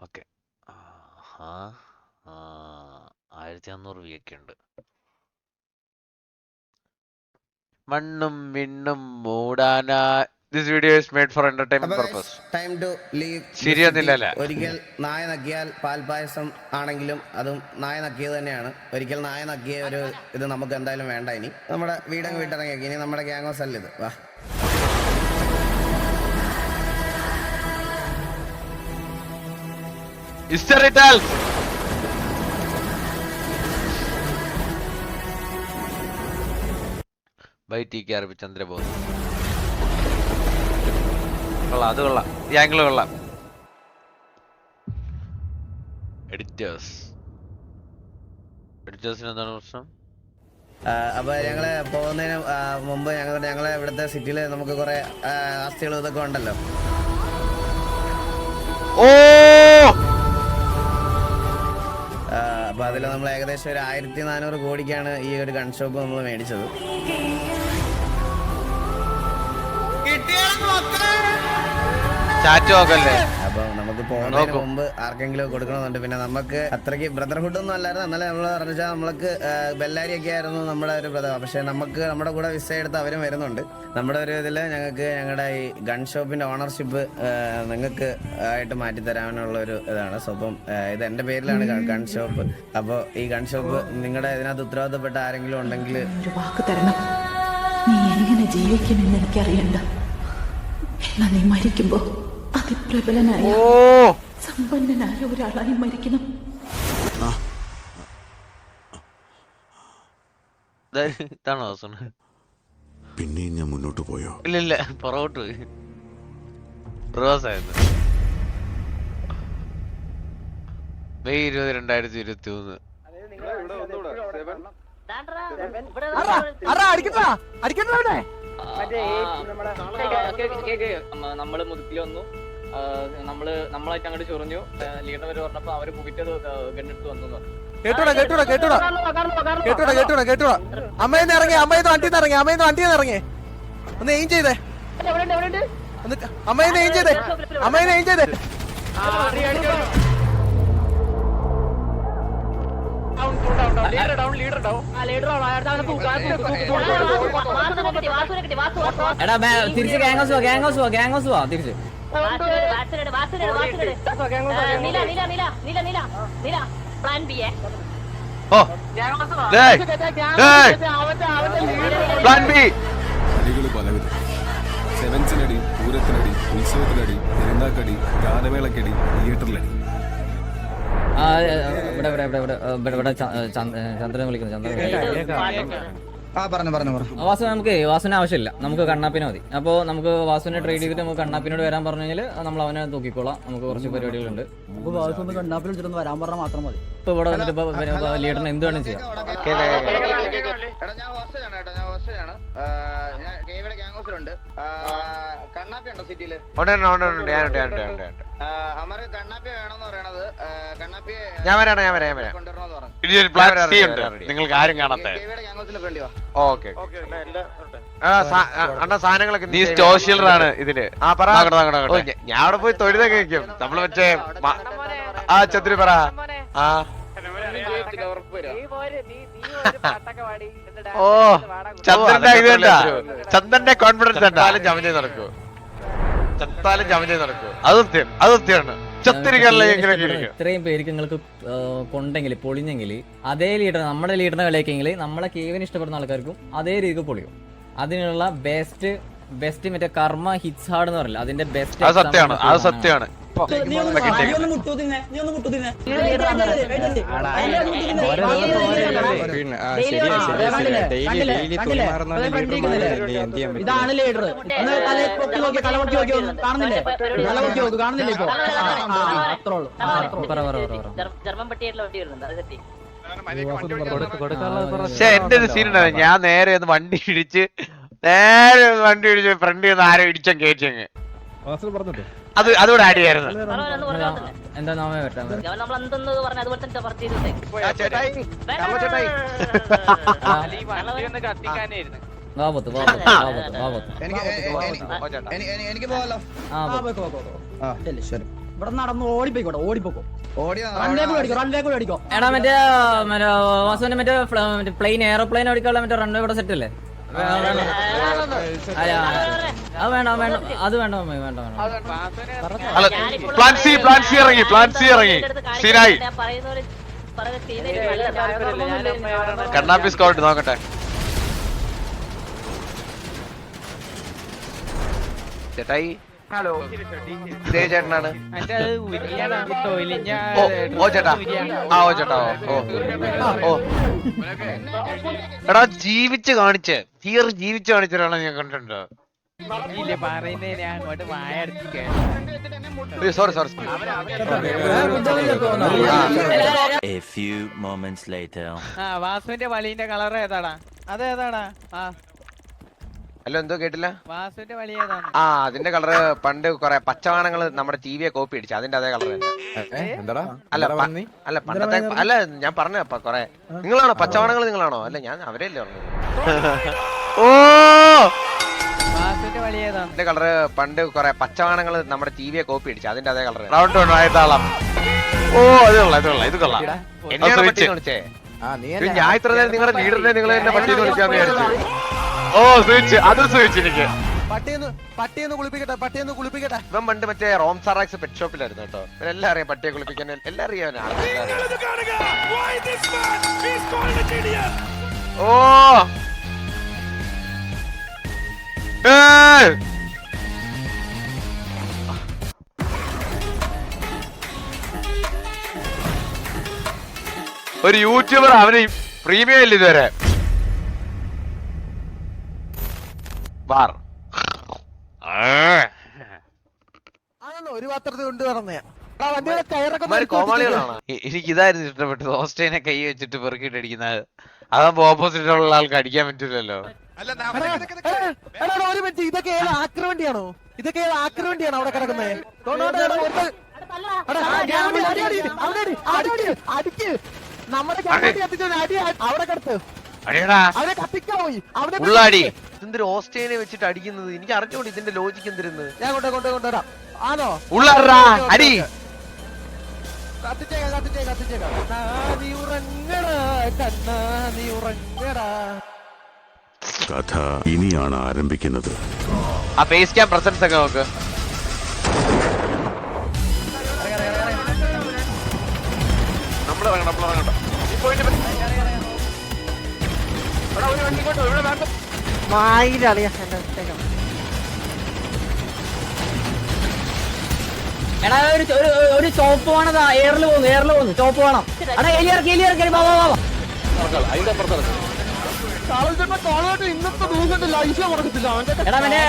Okay. 1500 വിയൊക്കെ ഉണ്ട്. മണ്ണും വിണ്ണും മൂടാനാ. This video is made for entertainment purpose. Time to leave. ശരിയൊന്നുമില്ലല്ലേ? ഒരിക്കൽ നായ നക്കിയാൽ പാൽപായസം ആണെങ്കിലും അതും നായ നക്കിയത് തന്നെയാണ്. ഒരിക്കൽ നായ നക്കിയ ഒരു ഇത് നമുക്ക് എന്തായാലും വേണ്ട. ഇനി നമ്മുടെ വീടങ്ങ് വിട്ടിറങ്ങിയേക്ക്. ഇനി നമ്മുടെ ഗ്യാങ്ങോസ് അല്ല ഇത്. വാ. History tells. By TK Chandrabose. കൊള്ളാം, അത് കൊള്ളാം. ഈ ആംഗിൾ കൊള്ളാം. എഡിറ്റേഴ്സിന് എന്താണ് പ്രശ്നം? അപ്പൊ ഞങ്ങള് പോകുന്നതിന് മുമ്പ് ഞങ്ങളെ ഇവിടുത്തെ സിറ്റിയില് നമുക്ക് കുറെ ആസ്തികളും ഇതൊക്കെ ഉണ്ടല്ലോ. അപ്പൊ അതിൽ നമ്മൾ ഏകദേശം ഒരു 1400 കോടിക്കാണ് ഈ ഒരു ഗൺ ഷോപ്പ് നമ്മൾ മേടിച്ചത്. ചാറ്റ് നോക്കല്ലേ? അപ്പൊ നമുക്ക് പോകുന്നതിന് മുമ്പ് ആർക്കെങ്കിലും കൊടുക്കണമെന്നുണ്ട്. പിന്നെ നമുക്ക് അത്രയ്ക്ക് ബ്രദർഹുഡ് ഒന്നും അല്ലായിരുന്നു. എന്നാലും നമ്മൾ പറഞ്ഞാൽ നമ്മൾക്ക് ബെല്ലാരിയൊക്കെ ആയിരുന്നു നമ്മുടെ ഒരു ബ്രദർ. പക്ഷെ നമുക്ക് നമ്മുടെ കൂടെ വിസ എടുത്ത് അവരും വരുന്നുണ്ട്. നമ്മുടെ ഒരു ഇതില് ഞങ്ങൾക്ക് ഞങ്ങളുടെ ഈ ഗൺ ഷോപ്പിന്റെ ഓണർഷിപ്പ് നിങ്ങൾക്ക് ആയിട്ട് മാറ്റി തരാനുള്ള ഒരു ഇതാണ്. സോ അപ്പം ഇത് എന്റെ പേരിലാണ് ഗൺ ഷോപ്പ്. അപ്പോൾ ഈ ഗൺ ഷോപ്പ് നിങ്ങളുടെ ഇതിനകത്ത് ഉത്തരവാദിത്തപ്പെട്ട ആരെങ്കിലും ഉണ്ടെങ്കിൽ ഒരു വാക്ക് തരണം. നീ എങ്ങനെ ജീവിക്കുമെന്ന് എനിക്കറിയണ്ട. എന്നാ നീ മരിക്കുമ്പോ അതിപ്രബലനായ സമ്പന്നനായ ഒരാളായി മരിക്കണം. ഇതാണോ? പിന്നെയും ഞാൻ മുന്നോട്ട് പോയോ? ഇല്ല, പുറകോട്ട് പോയി. റിവേഴ്സ് ആയിരുന്നു. മെയ് 20, 2023. നമ്മള് മുതുക്കില് വന്നു. നമ്മളായിട്ട് അങ്ങോട്ട് ചൊറിഞ്ഞു. ലീഡർ വരെ പറഞ്ഞപ്പോ അവര് പോയിട്ട് ഗണ്ണെടുത്ത് വന്നു. കേട്ടോടാ. അമ്മയെന്ന് ഇറങ്ങി, അമ്മയെന്ന് വണ്ടിന്ന് ഇറങ്ങി. ഒന്ന് എയിം ചെയ്തേ. അമ്മയെന്ന് എയിം ചെയ്തേ. എടാ തിരിച്ച് ഗ്യാങ്ങോസ് പോവാ തിരിച്ച്. അടികള് പലവിധം. സെവൻസിനടി, പൂരത്തിനടി, ഉത്സവത്തിനടി, പെരുന്നാക്കടി, ഗാനമേളക്കടി, തിയേറ്ററിലടി. ഇവിടെ ചന്ദ്രനെ വിളിക്കുന്നു. വാസു, നമുക്ക് വാസുവിന് ആവശ്യമില്ല. നമുക്ക് കണ്ണാപ്പിനെ മതി. അപ്പോൾ നമുക്ക് വാസുവിനെ ട്രേഡ് ചെയ്തിട്ട് നമുക്ക് കണ്ണാപ്പിനോട് വരാൻ പറഞ്ഞു കഴിഞ്ഞാൽ നമ്മൾ അവനെ തൂക്കിക്കോളാം. നമുക്ക് കുറച്ച് പരിപാടികളുണ്ട്. കണ്ണാപ്പിൽ വരാൻ പറഞ്ഞാൽ മാത്രം മതി. ഇപ്പൊ ഇവിടെ വന്നിട്ട് ഇപ്പൊ ലീഡറിന് എന്ത് വേണം ചെയ്യാം. ഞാൻ വരാം. നിങ്ങൾക്ക് ആരും കാണാത്ത അണ്ണ സാധനങ്ങളൊക്കെ നീ സ്റ്റോഷ്യലറാണ് ഇതില്. ഞാൻ അവിടെ പോയി തൊഴുതൊക്കെ വെക്കും. നമ്മള് മറ്റേ ചന്ദ്രി പറ. ചന്ദ്രന്റെ ഇത് കണ്ടാ? ചന്ദ്രന്റെ കോൺഫിഡൻസ് ചത്താലും ജമഞ്ഞേ നടക്കൂ. അത് സത്യമാണ്. ഇത്രയും പേർക്ക് നിങ്ങൾക്ക് കൊണ്ടെങ്കിൽ പൊളിഞ്ഞെങ്കിൽ അതേ ലീഡർ നമ്മുടെ ലീഡറിനെ കളിയാക്കെങ്കിൽ നമ്മളെ കേവിന് ഇഷ്ടപ്പെടുന്ന ആൾക്കാർക്കും അതേ രീതിക്ക് പൊളിയും. അതിനുള്ള ബെസ്റ്റ് മറ്റേ കർമ്മ ഹിറ്റ്സ് ഹാർഡ് എന്ന് പറയില്ല, അതിന്റെ ബെസ്റ്റ്. അത് സത്യമാണ്. ഇതാണ് ലീഡർ. കാണുന്നില്ലേ ഇപ്പൊ? പക്ഷെ എന്റെ ഒരു സീൻ ഉണ്ടായിരുന്നു. ഞാൻ നേരെ ഒന്ന് വണ്ടി ഇടിച്ച് ഫ്രണ്ട് ചെയ്ത് ആരോ ഇടിച്ച കയറ്റങ്ങ് അതുകൂടെ ആഡ് ചെയ്യായിരുന്നു. എന്താ നാമേ എനിക്ക് പോവാലോ. ഇവിടെ നടന്ന് ഓടിപ്പോയിക്കോട്ടെ ഓടിപ്പോക്കോ ഓടി റൺവേ കൂടെ അടിക്കോ എടാ മറ്റേ വാസുവിന്റെ മറ്റേ പ്ലെയിൻ എയർപ്ലെയിൻ ഓടിക്കാനുള്ള മറ്റേ റൺവേ ഇവിടെ സെറ്റ് അല്ലേ? അത് വേണ്ട വേണ്ട അത് വേണ്ട വേണ്ട പ്ലാൻ സി ഇറങ്ങി സീനായി കണ്ണാപ്പി സ്കോട്ട് നോക്കട്ടെ. ചേട്ടായി ഹലോ ഇതേ ചേട്ടനാണ്. ഓ ചേട്ടാ ഓ ചേട്ടാ ഓ എടാ ജീവിച്ച് കാണിച്ച് ഹിയർ ജീവിച്ച് കാണിച്ചൊരാളെ ഞാൻ കണ്ടിട്ടുണ്ടോ? സോറി വാസുവിന്റെ വലിന്റെ കളർ ഏതാടാ? അതേതാടാ? അല്ലോ എന്തോ കേട്ടില്ല. വാസുവിന്റെ വലി ഏതാണ്? ആ അതിന്റെ കളറ് പണ്ട് കൊറേ പച്ചവാണങ്ങള് നമ്മുടെ ടിവിയെ കോപ്പി അടിച്ചു അതിന്റെ അതേ കളർ തന്നെ. അല്ല പണ്ടത്തെ അല്ല ഞാൻ പറഞ്ഞ കൊറേ. നിങ്ങളാണോ പച്ചവാണങ്ങൾ? നിങ്ങളാണോ? അല്ല ഞാൻ അവരല്ലേ പറഞ്ഞത്. ഓ വാസുവിന്റെ വലി ഏതാണ്? അതിന്റെ കളറ് പണ്ട് കൊറേ പച്ചവാണങ്ങള് നമ്മുടെ ടിവിയെ കോപ്പി അടിച്ചു അതിന്റെ അതേ കളർ. റൗണ്ട് ആയതാളം. ഓ ഇത് കൊള്ളാം. എന്നെയാണ് പട്ടി വിളിച്ചേ. ഞാൻ ഇത്ര നേരം നിങ്ങളുടെ ലീഡറിനെ നിങ്ങൾ എന്നെ പട്ടിന്ന് വിളിക്കാന്ന് വിചാരിച്ചു. ഓ സ്വിച്ച് അത് സ്വിച്ച് എനിക്ക് പട്ടിയൊന്ന് കുളിപ്പിക്കട്ടെ. ഇവൻ പണ്ട് മറ്റേ റോം സാറാക്സ് പെറ്റ് ഷോപ്പിലായിരുന്നു കേട്ടോ. എല്ലാം അറിയാം പട്ടിയെ കുളിപ്പിക്കാൻ എല്ലാം അറിയാം. ഓ ഒരു യൂട്യൂബർ അവന് പ്രീമിയം ഇല്ല ഇതുവരെ. ബാർ ഒരു പാത്രത്തിൽ കൊണ്ട് നടന്നേ കോമാളികളാണ്. എനിക്ക് ഇതായിരുന്നു ഇഷ്ടപ്പെട്ടത്. ഓസ്ട്രേലിയനെ കൈ വെച്ചിട്ട് പെറുക്കിട്ട് അടിക്കുന്നത്. അതാകുമ്പോ ഓപ്പോസിറ്റ് ഉള്ള ആൾക്ക് അടിക്കാൻ പറ്റൂലല്ലോ. ഒരു മിനിറ്റ്, ഇതൊക്കെ ഏത് ആക്രമണ്ടിയാണോ? അവിടെ കിടക്കുന്നത്? അവിടെ കിടത്ത് അവനെ കത്തിക്കാൻ പോയി. ഉള്ളാടി എന്തൊരു ഓസ്ട്രേലിയനെ വെച്ചിട്ട് അടിക്കുന്നത് എനിക്ക് അറിഞ്ഞോണ്ട് ഇതിന്റെ ലോജിക്ക് എന്തിരുന്ന്. ഞാൻ കൊണ്ടുവരാം. ആണോ ഉള്ളാടാ അടി കഥ ഇനിയാണ് ആരംഭിക്കുന്നത്. ആ ഫേസ് ക്യാം പ്രസൻസ് ഒക്കെ നോക്ക്. എടാ ഒരു ചോപ്പ് വേണം. എയറിൽ പോകുന്നു ചോപ്പ് വേണം. എടാ എലിയിറക്കി ഇന്നത്തെ ദിവസം ലൈഫ് കൊടുക്കത്തില്ല. എടാ മറ്റേ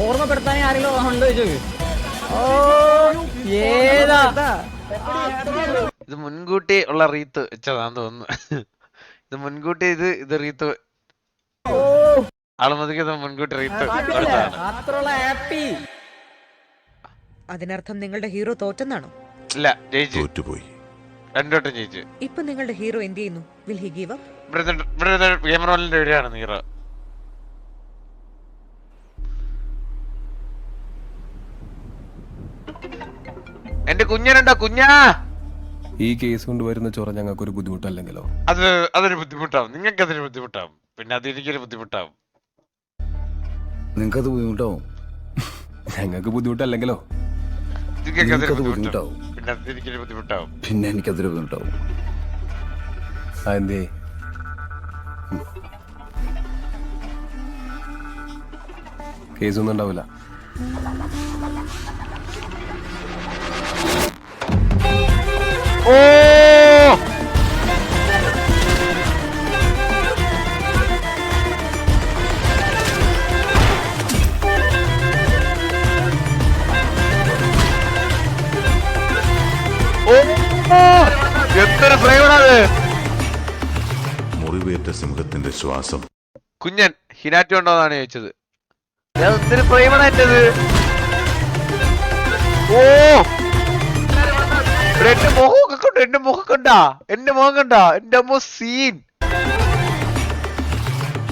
ഓർമ്മപ്പെടുത്താൻ ആരെങ്കിലും ഉണ്ടോ ചോദിച്ചു. ഓ ഏതാ ഇത് മുൻകൂട്ടി ഉള്ള റീത്ത് വെച്ചതാന്ന് തോന്നുന്നു. ഇത് മുൻകൂട്ടി ഇത് റീത്ത് ആളുമതിക്ക് മുൻകൂട്ടി റീത്ത് അത്രയുള്ള ഹാപ്പി. അതിനർത്ഥം നിങ്ങളുടെ ഹീറോ തോറ്റെന്നാണോ? ഇല്ല ജയിച്ചു. തോറ്റുപോയി. രണ്ടോട്ടം ജയിച്ചു. ഇപ്പൊ നിങ്ങളുടെ ഹീറോ എന്ത് ചെയ്യുന്നു? Will he give up? ഇവിടെ ഗെയിം റോളിന്റെ എവിടെയാണ് ഹീറോ? എന്റെ കുഞ്ഞനുണ്ടോ? കുഞ്ഞാ ഈ കേസ് കൊണ്ട് വരുന്ന ചൊറ ഞങ്ങൾക്ക് ഒരു ബുദ്ധിമുട്ടല്ലെങ്കിലോ? അതൊരു ബുദ്ധിമുട്ടാവും. നിങ്ങൾക്ക് അതൊരു ബുദ്ധിമുട്ടാവും. പിന്നെ അത് എനിക്കൊരു ബുദ്ധിമുട്ടാവും. നിങ്ങൾക്കത് ബുദ്ധിമുട്ടാവും. ഞങ്ങൾക്ക് ബുദ്ധിമുട്ടല്ലെങ്കിലോ? നിങ്ങൾക്കതൊരു ബുദ്ധിമുട്ടാവും. പിന്നെ അത് എനിക്കൊരു ബുദ്ധിമുട്ടാവും. പിന്നെ എനിക്കതൊരു ബുദ്ധിമുട്ടാവും. അതെന്തേ? കേസൊന്നും ഉണ്ടാവില്ല. ഓ എന്തൊരു പ്രയോഗമാണ്. മുറിവേറ്റ സിംഹത്തിന്റെ ശ്വാസം. കുഞ്ഞൻ ഹിനാറ്റു ഉണ്ടോന്നാണ് ചോദിച്ചത്. എന്തൊരു പ്രേമണത്. ഓ എന്റെ മുഖമൊക്കെ കണ്ടോ? എന്റെ മുഖം കണ്ടാ? എന്റെ മുഖം കണ്ടാ? എന്റെ അമ്മ സീൻ.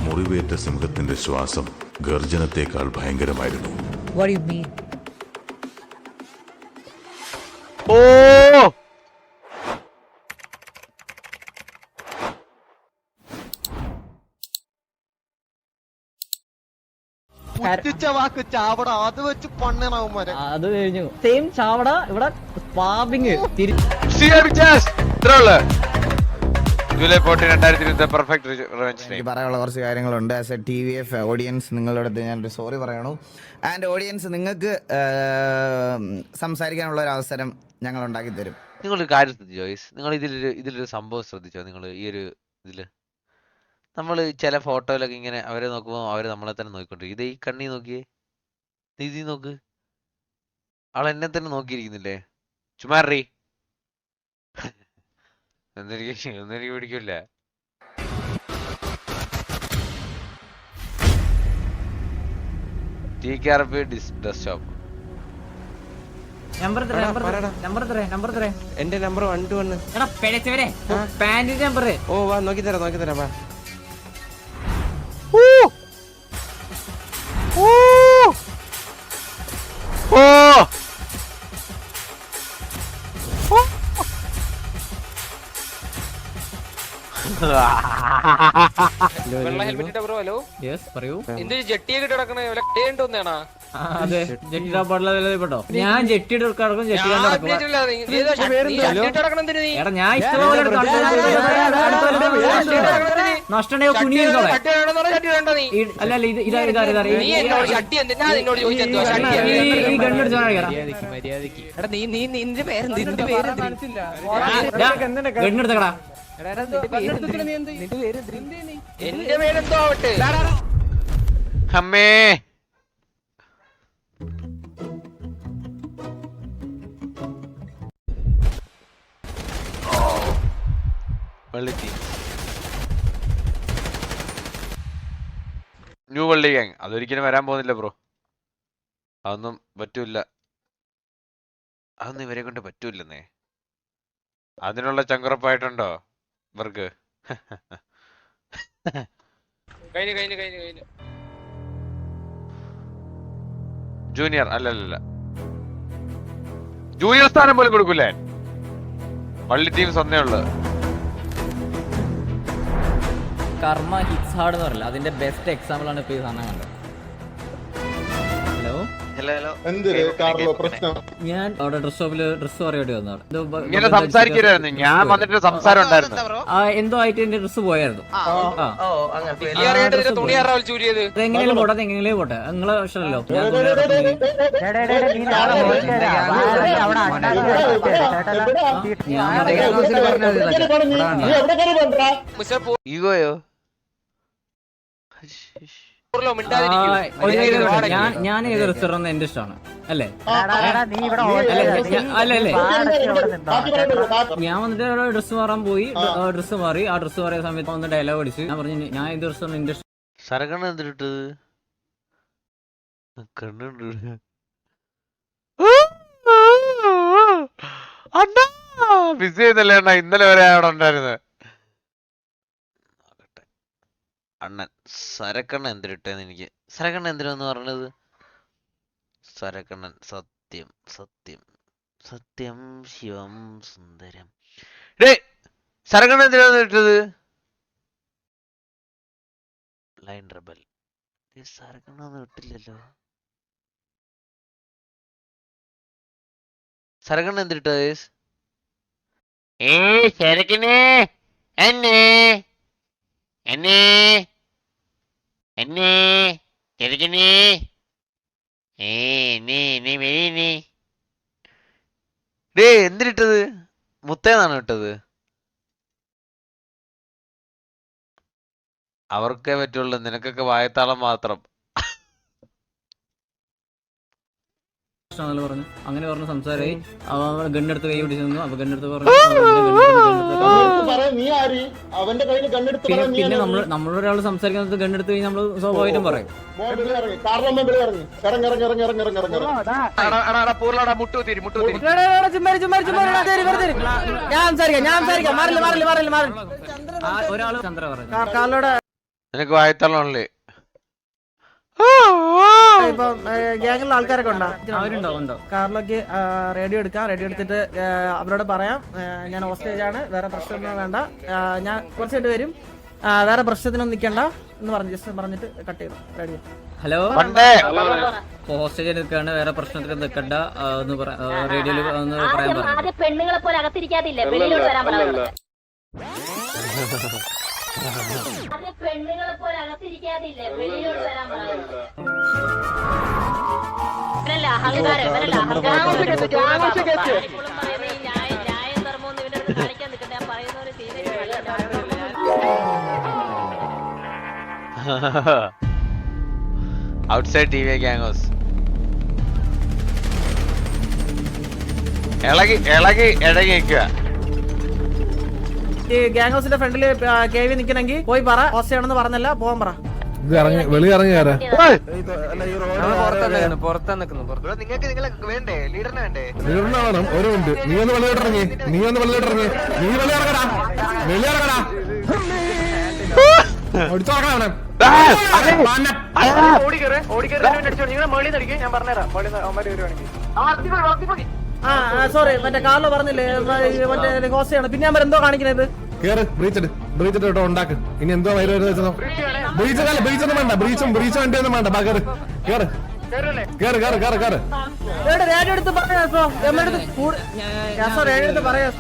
മുറിവേറ്റ സിംഹത്തിന്റെ ശ്വാസം ഗർജനത്തെക്കാൾ ഭയങ്കരമായിരുന്നു. What do you mean? ഓ വാക്ക് ചാവട അത് വെച്ച് പണ്ണനാവുമാരെ. അത് കഴിഞ്ഞു. സെയിം ചാവട ഇവിടെ സ്പാബിങ് ജൂലൈ 14, പെർഫെക്റ്റ് റിവെഞ്ച് ഡേ. എനിക്ക് പറയാനുള്ള കുറച്ച് കാര്യങ്ങളുണ്ട്. ആസ് എ TVF ഓഡിയൻസ് നിങ്ങളുടെ അടുത്ത് ഞാനൊരു സോറി പറയണു. ആൻഡ് ഓഡിയൻസ് നിങ്ങൾക്ക് സംസാരിക്കാനുള്ള ഒരു അവസരം ഞങ്ങൾ ഉണ്ടാക്കി തരും. നിങ്ങളൊരു കാര്യം ശ്രദ്ധിച്ചോ ഗൈസ്, നിങ്ങൾ ഇതിലൊരു സംഭവം ശ്രദ്ധിച്ചോ? നിങ്ങൾ ഈ ഒരു ഇതില് നമ്മൾ ചില ഫോട്ടോയിലൊക്കെ ഇങ്ങനെ അവരെ നോക്കുമ്പോൾ അവര് നമ്മളെ തന്നെ നോക്കിക്കൊണ്ടിരിക്കും. ഇത് ഈ കണ്ണി നോക്കിയേ, നീതി നോക്ക്, അവൾ എന്നെ തന്നെ നോക്കിയിരിക്കുന്നില്ലേ? ചുമാറി ഒന്നെനിക്ക് പിടിക്കില്ല. TKRP dress shop. നമ്പർ എന്റെ നമ്പർ 121. എടാ പിഴച്ചവരെ പാന്റിന്റെ നമ്പർ. ഓ വാ നോക്കി തരാം വാ. യെസ് പറയൂ. ജെട്ടിയൊക്കെ കിടക്കണേ അതെ ജെട്ടിടാൻ പാടില്ല പെട്ടോ. ഞാൻ ജെട്ടിയുടെ കിടക്കും ജെട്ടിടാൻ നടക്കും. എടാ ഞാൻ ഇഷ്ടംപോലെ നഷ്ടമുണ്ടെങ്കിൽ കുനിയോളെ. അല്ല അല്ല ഇത് ഇതാ ഈ ഗണ്ണെടുത്ത് ഗണ്ണെടുത്തക്കടാ. എന്റെ പേരെന്തോ ആവട്ടെ. അമ്മേ ന്യൂ വള്ളി ഗാങ് അതൊരിക്കലും വരാൻ പോകുന്നില്ല ബ്രോ. അതൊന്നും പറ്റൂല, അതൊന്നും ഇവരെ കൊണ്ട് പറ്റൂലെന്നേ. അതിനുള്ള ചങ്കുറപ്പായിട്ടുണ്ടോ ഇവർക്ക്? ജൂനിയർ അല്ലല്ല, ജൂനിയർ സ്ഥാനം പോലും കൊടുക്കൂലേ? വള്ളി ടീംസ് ഒന്നേ ഉള്ളു. കർമ്മ ഹിറ്റ്സ് ഹാർഡ് എന്ന് പറയില്ല, അതിന്റെ ബെസ്റ്റ് എക്സാമ്പിൾ ആണ് ഇപ്പൊ ഈ സാധനം കണ്ടത്. ഞാൻ അവിടെ ഡ്രസ് ഷോപ്പില് ഡ്രസ് പറയാണ്ടി വന്നതാണ്. ഇങ്ങനെ സംസാരിക്കരുതായിരുന്നു, ഞാൻ വന്നിട്ട് സംസാരം ഉണ്ടായിരുന്നു. എന്തോ ആയിട്ട് എന്റെ ഡ്രസ് പോയായിരുന്നു. എങ്ങനെയും പോട്ടെ, എങ്ങനെയും പോട്ടെ, നിങ്ങളെ ഇഷ്ടമല്ലോ. ഈഗോയോ? ഞാൻ ഏത് റെസ്റ്റോറന്റ് എന്റെ ഇഷ്ടമാണ് അല്ലേ? അല്ലല്ലേ ഞാൻ വന്നിട്ട് ഡ്രസ് മാറാൻ പോയി, ഡ്രസ് മാറി. ആ ഡ്രസ് മാറിയ സമയത്ത് വന്ന് ഡയലോഗ് അടിച്ച് ഞാൻ പറഞ്ഞു ഞാൻ ഇത് റെസ്റ്റോറന്റ് എന്റെ ഇഷ്ടം. സരകണ്ണ എന്തിട്ടത് കണ്ണുണ്ട് അണ്ണാ ബിസി ആയിരുന്നല്ലേ അണ്ണാ? ഇന്നലെ വരെ അവിടെ ഉണ്ടായിരുന്നത്. അണ്ണൻ സരക്കണ്ണ എന്തിട്ടെന്ന് എനിക്ക് സരക്കണ്ണ എന്തിനാന്ന് പറഞ്ഞത്? സരക്കണ്ണൻ സത്യം സത്യം സത്യം ശിവം സുന്ദരം. ഡേ സരക്കണ്ണ എന്തിനാന്ന് ഇട്ടത്? ലൈൻ റബൽ. സരക്കണ്ണ ഒന്നും ഇട്ടില്ലല്ലോ. സരക്കണ്ണ എന്തിട്ടത്? സരക്കണ്ണേ എന്നെ എന്നെ എന്നെ ചെറുക്കനെ ഡേ എന്തിനിട്ടത്? മുത്തേന്നാണ് ഇട്ടത്. അവർക്കേ പറ്റുള്ളൂ, നിനക്കൊക്കെ വായത്താളം മാത്രം. പറഞ്ഞു അങ്ങനെ പറഞ്ഞു സംസാരമായി. ഗണ്ണെടുത്ത് കൈ പിടിച്ചു നിന്നു. അപ്പൊ ഗണ്ണെടുത്ത് പറഞ്ഞു പിന്നെ നമ്മളൊരാൾ സംസാരിക്കുന്നത് ഗണ്ണെടുത്ത് കഴിഞ്ഞാൽ നമ്മള് സ്വാഭാവികം പറയും. ഒരാള് ചന്ദ്ര പറഞ്ഞു നിനക്ക് വായത്താളല്ലേ? ഇപ്പൊ ഗ്യാങ്ങിലുള്ള ആൾക്കാരൊക്കെ ഉണ്ടോ? കാറിലേക്ക് റേഡിയോ എടുക്കാം. റേഡിയോ എടുത്തിട്ട് അവരോട് പറയാം ഞാൻ ഹോസ്റ്റേജ് ആണ്, വേറെ പ്രശ്നമൊന്നും വേണ്ട, ഞാൻ കുറച്ചായിട്ട് വരും, വേറെ പ്രശ്നത്തിനൊന്നും നിൽക്കണ്ട എന്ന് പറഞ്ഞു ജസ്റ്റ് പറഞ്ഞിട്ട് കട്ട് ചെയ്തു റേഡിയോ. ഹലോ, ഹോസ്റ്റേജ് നിൽക്കാണ്, വേറെ പ്രശ്നത്തിൽ നിൽക്കണ്ട എന്ന് റേഡിയോയിൽ ഒന്ന് പറയാൻ പറഞ്ഞു. പെണ്ണുങ്ങളെ പോലെ അകത്തിരിക്കാതില്ലേ, വെളിയിലോട്ട് വരാൻ പറഞ്ഞു. പെണ്ണുങ്ങളെ പോലെ അകത്തിരിക്കാതില്ലേ, വെളിയിലോട്ട് വരാൻ പറഞ്ഞു. അഹങ്കാരം ന്യായം ധർമ്മം ഇവന്റെ അടുത്ത് കാണിക്കാൻ നിൽക്കണ്ട. ഞാൻ പറയുന്നവര് ഔട്ട്സൈഡ് ടി വി ഗ്യാങ്ങോസ് ഇളകി നിൽക്കുക. ഈ ഗ്യാങ് ഹൗസിന്റെ ഫ്രണ്ടില് കേവി നിക്കണെങ്കി പോയി പറ ഹോസ്റ്റയാണെന്ന് പറഞ്ഞല്ല, പോവാൻ പറ. നിങ്ങൾക്ക് നിങ്ങളെ വേണ്ടേ, ലീഡറിനെ വേണ്ടേ? സോറി, മറ്റേ കാറില് പറഞ്ഞില്ലേ മറ്റേ ഹോസ്റ്റയാണ്. പിന്നെ ഞാൻ എന്തോ കാണിക്കുന്നത്? ഉണ്ടാക്ക്. ഇനി എന്തോ ബ്രീച്ചൊന്നും വേണ്ട, ബ്രീച്ച് വണ്ടിയൊന്നും വേണ്ട. റേഡിയോ എടുത്ത് പറയാ, റേഡിയോ എടുത്ത് പറയാ.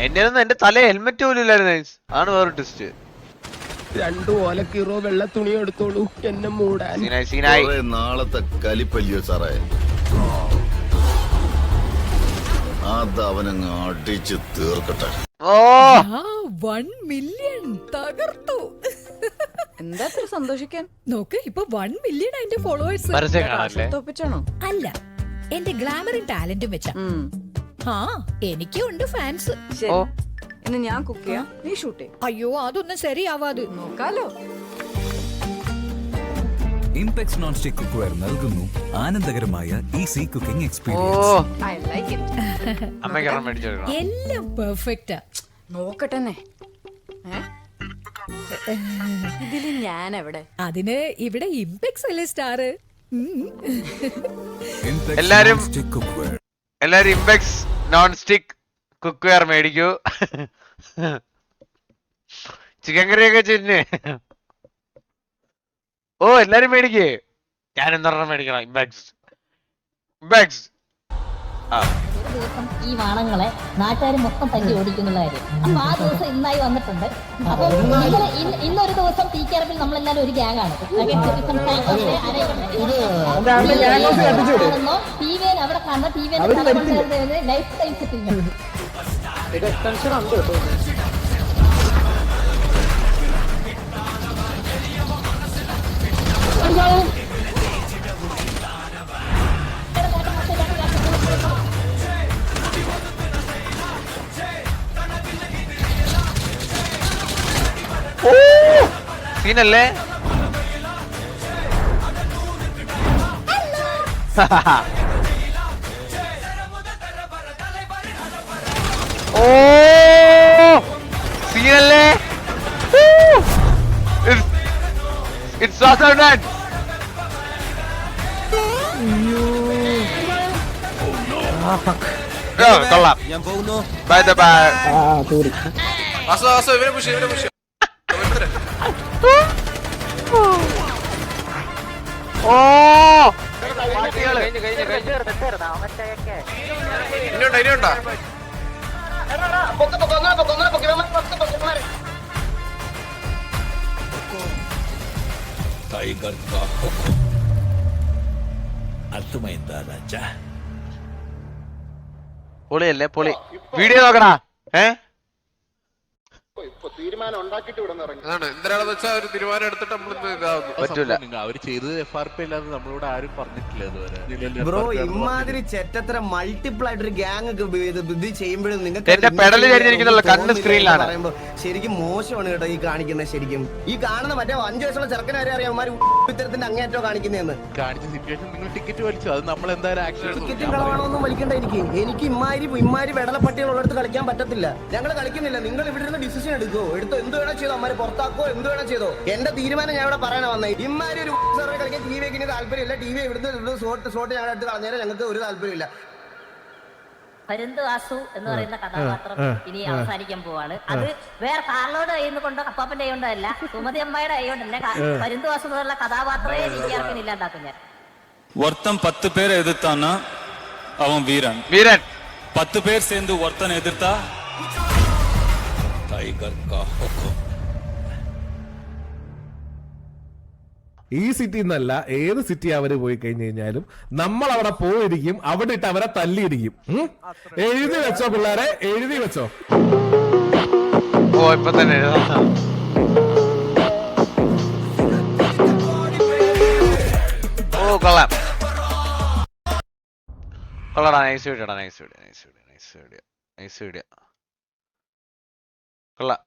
എന്റെ തല ഹെൽമെറ്റ് പോലും ഇല്ലായിരുന്നു. ആണ് വേറെ ടെസ്റ്റ്. 2 ഓലക്കീറോ വെള്ള തുണി എടുത്തോളൂ എന്നെ മൂടാൻ. നാളത്തെ കലിപ്പല്ലിയോ സാറേ, അതവനങ്ങ് അടിച്ച് തീർക്കട്ടെ. 1 മില്യൺ തകർത്തു. എന്താ സന്തോഷിക്കാൻ? നോക്ക്, ഇപ്പൊ 1 മില്യൺ അതിന്റെ ഫോളോവേഴ്സ്. തോപ്പിച്ചാണോ? അല്ല, എന്റെ ഗ്ലാമറും ടാലന്റും വെച്ച. എനിക്കും ഉണ്ട് ഫാൻസ്. ഇന്ന് ഞാൻ കുക്ക് ചെയ്യാം, നീ ഷൂട്ട് ചെയ്യും. അയ്യോ, അതൊന്നും ശരിയാവാതെ. നോക്കാലോ. ഇംപെക്സ് നോൺ സ്റ്റിക് കുക്ക്വെയർ നൽകുന്നു ആനന്ദകരമായ ഈസി കുക്കിംഗ് എക്സ്പീരിയൻസ്. എല്ലാം പെർഫെക്റ്റാ. നോക്കട്ടെ, ഇതില് ഞാൻ എവിടെ? അതിന് ഇവിടെ ഇംപെക്സ് അല്ലേ സ്റ്റാർ. എല്ലാരും ഇംപെക്സ് നോൺ സ്റ്റിക് കുക്ക്വെയർ മേടിക്കൂ. ചിക്കൻ കറിയൊക്കെ ചെന്ന് എല്ലാരും മേടിക്കേ. ഞാൻ എന്തൊരെണ്ണം മേടിക്കണം? ഇംപെക്സ്. ഈ വാണങ്ങളെ നാട്ടുകാർ മൊത്തം തല്ലി ഓടിക്കുന്നുള്ള കാര്യം. അപ്പൊ ആ ദിവസം ഇന്നായി വന്നിട്ടുണ്ട്. അപ്പൊ ഇന്നൊരു ദിവസം ടീക്കറപ്പിൽ നമ്മളെല്ലാരും ഒരു ഗ്യാങ് ആണ്. ടിവിയിൽ അവിടെ കാണുന്ന ടിവിയിൽ ലൈഫ് ടൈം സെറ്റിംഗ്. സീനല്ലേ? സീനല്ലേ? It's awesome, man. കൊള്ളാം. ഞാൻ പോകുന്നു. Bye bye. ഇവരെ പുഷ്. ഇനിയുണ്ടോ? പൊളിയല്ലേ? പൊളി. വീഡിയോ നോക്കണ. അതാണ് എന്തിനാണെന്ന് വെച്ചാൽ ഒരു തീരുമാനം എടുത്തിട്ട് നമ്മൾ പറ്റൂല. അവര് ചെയ്തത് FRP അല്ലാതെ നമ്മളോട് ആരും പറഞ്ഞിട്ടില്ല ഇതുവരെ. ബ്രോ ഇമാതിരി ചെറ്റത്ര മൾട്ടിപ്പിൾ ആയിട്ടൊരു ഗ്യാങ് ഇത് ചെയ്യുമ്പോഴും നിങ്ങൾക്ക് എന്റെ പെടല് ചരിഞ്ഞിരിക്കുന്നുള്ള കണ്ണ് സ്ക്രീനിലാണ്. പറയുമ്പോ ശരിക്കും മോശമാണ് കേട്ടോ ഈ കാണിക്കുന്നത്. ശരിക്കും ഈ കാണുന്ന മറ്റേ 5 വയസ്സുള്ള ചെറുക്കനെ വരെ അറിയാം ഇത്തരത്തിന്റെ അങ്ങേറ്റോ കാണിക്കുന്നതെന്ന്. കാണിച്ച സിറ്റുവേഷൻ നിങ്ങൾ ടിക്കറ്റ് വലിച്ചു, അത് നമ്മൾ എന്തായാലും ആക്ഷൻ ടിക്കറ്റും കളവാണോന്നും വലിക്കണ്ട. എനിക്ക് ഇമാരി വെടലപ്പട്ടികളുള്ളടത്ത് കളിക്കാൻ പറ്റത്തില്ല. ഞങ്ങൾ കളിക്കുന്നില്ല. നിങ്ങൾ ഇവിടെ നിന്ന് ഡിസിഷൻ എടുക്കോ, എടുത്തോ, എന്ത് വേണോ ചെയ്തോ, അമ്മ പുറത്താക്കോ, എന്ത് വേണോ ചെയ്തോ. എന്റെ തീരുമാനം ഞാൻ ഇവിടെ പറയണ വന്നേ. ഇമാരി ഒരു സർവേ കളിക്കാൻ ടി വിക്ക് താല്പര്യമില്ല. ടി വി ഇവിടുന്ന് ഷോട്ട് ഞങ്ങളുടെ അടുത്ത് കളഞ്ഞാൽ ഞങ്ങൾക്ക് ഒരു താല്പര്യമില്ല. പരുന്ത് വാസു എന്ന് പറയുന്ന കഥാപാത്രം ഇനി അവസാനിക്കാൻ പോവാണ്. അത് വേറെ കാർലോയുടെ കൈ കൊണ്ടോ അപ്പാപ്പന്റെ കൈ കൊണ്ടോ അല്ല, സുമതി അമ്മയുടെ കൈ കൊണ്ടല്ല. പരുന്ത് വാസു എന്നുള്ള കഥാപാത്രമേ എനിക്ക് ഇല്ലാണ്ടാക്കും ഞാൻ. ஒருத்தன் 10 பேரை எதிர்த்தான்னா அவன் வீரன். 10 பேர் சேர்ந்து ஒருத்தனை எதிர்த்தா டைகர் கா ஹுக்கும். ഈ സിറ്റി എന്നല്ല ഏത് സിറ്റി അവര് പോയി കഴിഞ്ഞു കഴിഞ്ഞാലും നമ്മൾ അവിടെ പോയിരിക്കും, അവിടെ ഇട്ട് അവരെ തല്ലിയിരിക്കും. എഴുതി വെച്ചോ പിള്ളേരെ, എഴുതി വെച്ചോ. ഓ ഇപ്പൊ തന്നെ എഴുതാം. ഓ കൊള്ളാം കൊള്ളടാ. Nice video, nice video, nice video, nice video, nice video. കൊള്ളാം.